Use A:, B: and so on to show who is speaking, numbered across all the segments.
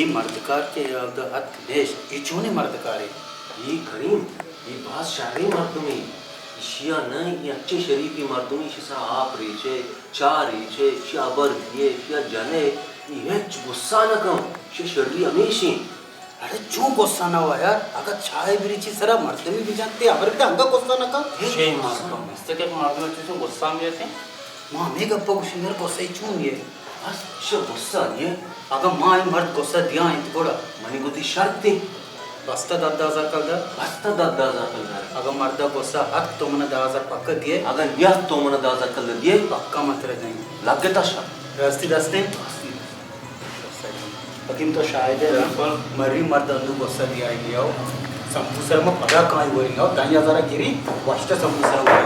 A: ಈ ಮರ್ದಕಾರ್ಕೆ ಯಾವ್ದು ಹತ್ತು ದೇಶ ಇಚೂನಿ ಮರ್ದಕಾರಿ
B: ये करीम ये बात शारी मर्दमी शिया नहीं ये अच्छे शरीफी मर्दमी शिसा आप रीचे चार रीचे शिया बर ये शिया जने ये गुस्सा न कम शे शर्री हमेशा
A: अरे चू गुस्सा ना हुआ यार अगर चाय बिरीची सरा मर्दमी भी जानते अबर के अंगा गुस्सा ना का
C: शे मर्दम इससे क्या मर्दम चूसो गुस्सा में जाते
A: मां मे गप्पा को शिंगर गुस्सा ही चून ये
B: बस शे गुस्सा ये
A: अगर मां मर्द गुस्सा दिया इत गोड़ा
B: मनी गुती शर्त थी
A: बस्ता 10,000 कल दा
B: बस्ता 10,000 कल दा
A: अगर मर्दा गुस्सा हक तो मने 10,000 पक्का दिए
B: अगर यह तो मन 10,000 कल दिए
A: पक्का मत रह जाएंगे
B: लगे ता शर्त
A: रस्ती दस्ते हकीम तो शायद है पर मरी मर्द अंदू गुस्सा दिया ही आओ संपूसर में पड़ा कहां हुई आओ 10,000 गिरी वास्ट संपूसर हुआ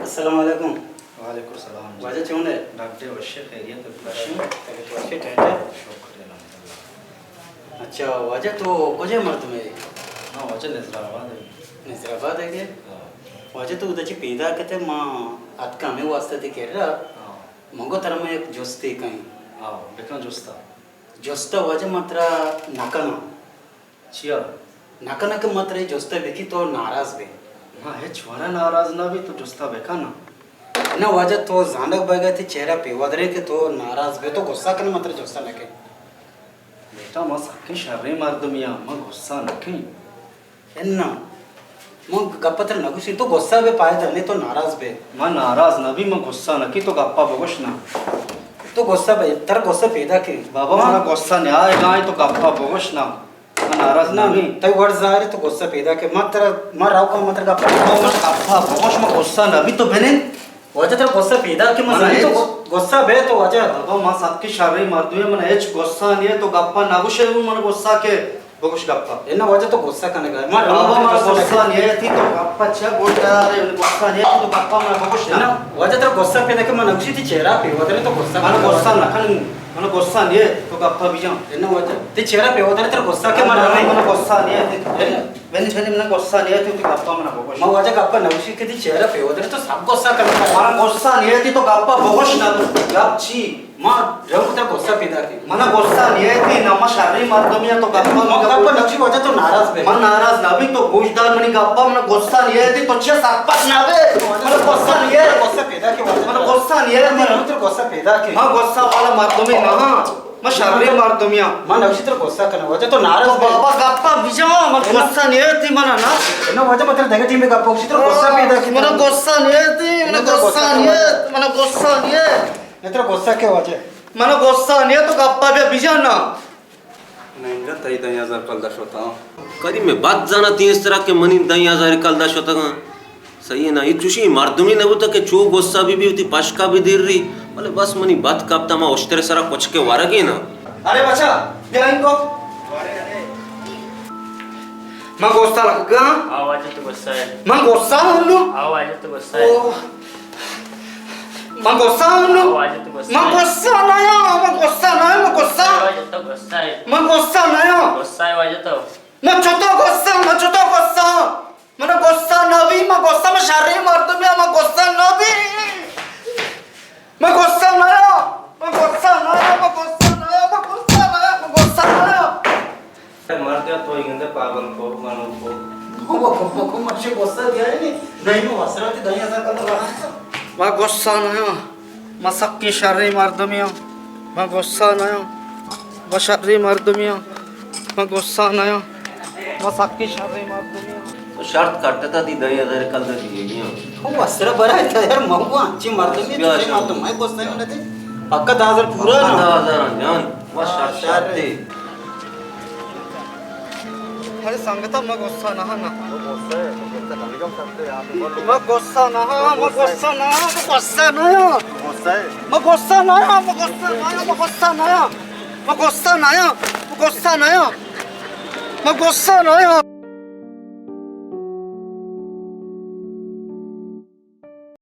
A: अस्सलाम वालेकुम
D: वालेकुम सलाम
A: वाजा चोंडे
D: डॉक्टर वशे खैरियत
A: बशी तके तो अच्छे ठंडे
D: शुक्र अल्हम्दुलिल्लाह
A: अच्छा वाजा तो कोजे मर्द में
D: हां वजह नजराबाद है
A: नजराबाद है के वाजा तो उदची पैदा कते मां अतका में वास्ते ते केरा
D: हां
A: मंगो तरह में एक जोस्ते कहीं
D: हां बेकन जोस्ता
A: जोस्ता वाजा मात्र नाकना
D: चिया
A: नाकना के मात्र जोस्ता बेकी तो नाराज बे
D: हां हे छोरा नाराज ना भी तो जोस्ता बेका ना
A: ना वाजा तो जानक बगा थे चेहरा पे वदरे के तो नाराज बे तो गुस्सा कने मात्र जोस्ता नके
D: बेटा मस के शर्रे मर्दमिया म गुस्सा नके
A: एन्ना मग गप्पतर नगुसी तो गुस्सा बे पाए जाने तो नाराज बे
D: म नाराज ना भी म गुस्सा नकी तो गप्पा बगोश ना
A: तो गुस्सा बे तर गुस्सा पैदा के
D: बाबा मला गुस्सा नहीं आएगा तो गप्पा बगोश ना म नाराज
A: ना
D: ना भी
A: तय वर्ड जारे तो गुस्सा पैदा के मात्र मार राव का मात्र गप्पा
D: गप्पा बगोश म गुस्सा ना भी तो बने
A: वजह तर गुस्सा पैदा के मत
D: मना
A: तो गुस्सा बे तो वजह
D: बाबा म सबकी शर्रे मर्दमिया मन एच गुस्सा नहीं है तो गप्पा नागुशे मन गुस्सा के बगोश गप्पा
A: एन्ना वजह तो गुस्सा कने गए मार
D: बाबा मला गुस्सा नहीं है थी तो गप्पा छे बोलता रे गुस्सा नहीं है तो गप्पा मला बगोश ना
A: वजह तर गुस्सा पैदा के मन नगुसी थी चेहरा पे वदरे तो गुस्सा
D: मला गुस्सा ना खन मला गुस्सा नहीं है तो गप्पा भी जा
A: एन्ना वजह ते चेहरा पे वदरे तर गुस्सा के मन
D: मला गुस्सा नहीं है वेनी वेनी मला गुस्सा नहीं है तो गप्पा मला बगोश
A: म वजह गप्पा नगुसी के थी चेहरा पे वदरे तो सब गुस्सा कने
D: मला गुस्सा नहीं है थी तो गप्पा बगोश ना तो गप छी
A: मां रंग तर गुस्सा पैदा के
D: मला गुस्सा नहीं है थी नमा शर्रे मर्दमिया तो गप्पा
A: म गप्पा नगुसी वजह तो नाराज बे
D: मन नाराज ना भी तो गोशदार मनी गप्पा मला गुस्सा नहीं है थी तो छे सापस ना बे मला गुस्सा नहीं है
A: गुस्सा पैदा के वजह
D: मला गुस्सा नहीं है
A: म रंग तर गुस्सा पैदा के
D: हां गुस्सा वाला मर्दमी ना हां म शर्रे मर्दमिया
A: म नगुसी तर गुस्सा कने वजह तो
D: तो
A: नाराज बे
D: बाबा गप्पा बिजा मत गुस्सा नहीं है थी मना ना
A: एन्ना वजह मतलब देखे टीम में गप्पा उसी तर गुस्सा पैदा के
D: मना गुस्सा नहीं है थी मना गुस्सा नहीं है मना गुस्सा नहीं है
A: नेत्र गुस्सा के वजह
D: मना गुस्सा नहीं है तो गप्पा बे बिजा ना
B: नहीं रे तई 10,000 कल दाश होता करी में बात जाना तीस तरह के मनी 10,000 कल दाश होता सही है ना ये चुशी मर्दमी ने बोलता के चू गुस्सा भी होती पाशका भी देर रही बोले बस मनी बात कापता मा ओस्tere सारा कुछ के वारगे ना
D: अरे बच्चा ये इनको मैं गुस्सा लगा
C: आवाज तो गुस्सा है
D: मैं गुस्सा हूं लो
C: आवाज तो गुस्सा है
D: मैं गुस्सा हूं लो
C: आवाज तो गुस्सा
D: मैं
C: है
D: गुस्सा नहीं हूं मैं गुस्सा नहीं मैं गुस्सा
C: आवाज तो गुस्सा है
D: मैं गुस्सा नहीं हूं
C: गुस्सा है आवाज तो
D: मैं छोटा गुस्सा मैंने गुस्सा ना भी मैं गुस्सा में शर्रे मर्दमिया मैं गुस्सा ना भी मैं गुस्सा नहीं हूं मैं गुस्सा नहीं हूं मैं गुस्सा नहीं हूं मैं गुस्सा नहीं हूं मैं गुस्सा नहीं हूं
B: मर गया तो इंगे पागल को मानो को
A: को मच्छे गुस्सा दिया है नहीं मैं वसरा थी 10,000 का तो बना
D: मैं गुस्सा नहीं हूं मैं सबकी शर्रे मर्दमिया मैं गुस्सा नहीं हूं मैं शर्रे मर्दमिया मैं गुस्सा नहीं हूं मैं सबकी शर्रे मर्दमिया
B: तो शर्त काटता था दी 10,000 कल दा दिए नहीं
A: हो वसरा बरा है यार मगो अच्छी मर्द में तुझे मार तो मैं गुस्सा में थे पक्का 10,000 पूरा ना
B: 10,000 जान वो शर्त दे
D: अरे संगता मैं गुस्सा ना मैं गुस्सा ना मैं गुस्सा ना मैं गुस्सा ना मैं गुस्सा ना मैं गुस्सा ना मैं गुस्सा ना मैं गुस्सा ना मैं गुस्सा ना मैं गुस्सा ना